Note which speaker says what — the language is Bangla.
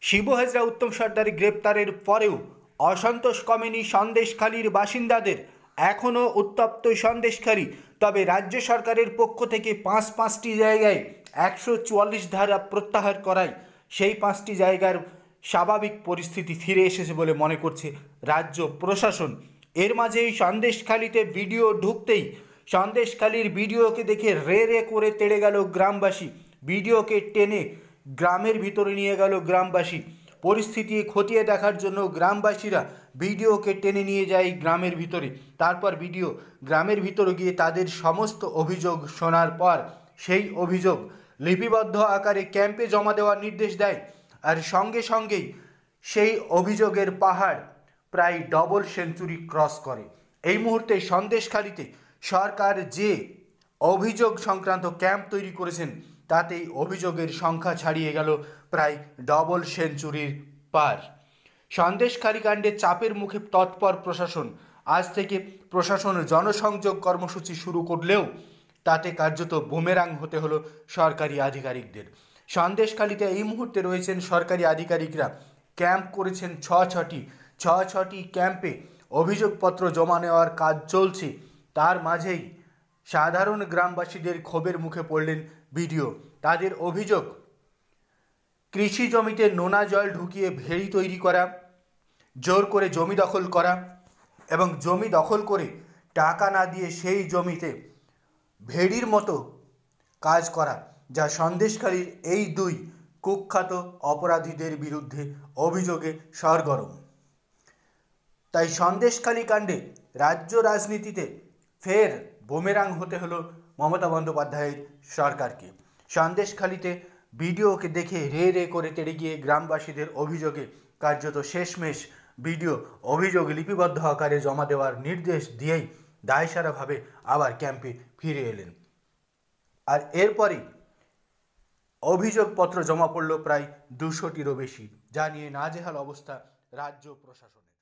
Speaker 1: শিবু হাজরা উত্তম সর্দার গ্রেপ্তারের পরেও অসন্তোষ কমেনি সন্দেশখালীর বাসিন্দাদের। এখনও উত্তপ্ত সন্দেশখালী। তবে রাজ্য সরকারের পক্ষ থেকে পাঁচটি জায়গায় 144 ধারা প্রত্যাহার করায় সেই 5টি জায়গার স্বাভাবিক পরিস্থিতি ফিরে এসেছে বলে মনে করছে রাজ্য প্রশাসন। এর মাঝেই সন্দেশখালীতে ভিডিও ঢুকতেই সন্দেশখালীর ভিডিওকে দেখে রে রে করে তেড়ে গেল গ্রামবাসী। ভিডিওকে টেনে গ্রামের ভিতরে নিয়ে গেল গ্রামবাসী। পরিস্থিতি খতিয়ে দেখার জন্য গ্রামবাসীরা ভিডিওকে টেনে নিয়ে যায় গ্রামের ভিতরে। তারপর ভিডিও গ্রামের ভিতরে গিয়ে তাদের সমস্ত অভিযোগ শোনার পর সেই অভিযোগ লিপিবদ্ধ আকারে ক্যাম্পে জমা দেওয়ার নির্দেশ দেয়। আর সঙ্গে সঙ্গেই সেই অভিযোগের পাহাড় প্রায় ডবল সেঞ্চুরি ক্রস করে। এই মুহূর্তে সন্দেশখালীতে সরকার যে অভিযোগ সংক্রান্ত ক্যাম্প তৈরি করেছেন তাতেই অভিযোগের সংখ্যা ছাড়িয়ে গেল প্রায় ডবল সেঞ্চুরির পার। সন্দেশখালী কাণ্ডে চাপের মুখে তৎপর প্রশাসন। আজ থেকে প্রশাসন জনসংযোগ কর্মসূচি শুরু করলেও তাতে কার্যত বুমেরাং হতে হলো সরকারি আধিকারিকদের। সন্দেশখালীতে এই মুহূর্তে রয়েছেন সরকারি আধিকারিকরা। ক্যাম্প করেছেন ছটি ক্যাম্পে অভিযোগপত্র জমা নেওয়ার কাজ চলছে। তার মাঝেই সাধারণ গ্রামবাসীদের ক্ষোভের মুখে পড়লেন ভিডিও। তাদের অভিযোগ, কৃষি জমিতে নোনা জল ঢুকিয়ে ভেড়ি তৈরি করা, জোর করে জমি দখল করা এবং জমি দখল করে টাকা না দিয়ে সেই জমিতে ভেড়ির মতো কাজ করা, যা সন্দেশখালীর এই দুই কুখ্যাত অপরাধীদের বিরুদ্ধে অভিযোগে সরগরম। তাই সন্দেশখালী কাণ্ডে রাজ্য রাজনীতিতে ফের বুমেরাং হতে হলো মমতা বন্দ্যোপাধ্যায়ের সরকারকে। সন্দেশখালীতে ভিডিওকে দেখে রে রে করে তেড়ে গিয়ে গ্রামবাসীদের অভিযোগে কার্যত শেষমেশ ভিডিও অভিযোগ লিপিবদ্ধ আকারে জমা দেওয়ার নির্দেশ দিয়েই দায়সারাভাবে আবার ক্যাম্পে ফিরে এলেন। আর এরপরই অভিযোগপত্র জমা পড়ল প্রায় 200টিরও বেশি, যা নিয়ে নাজেহাল অবস্থা রাজ্য প্রশাসনের।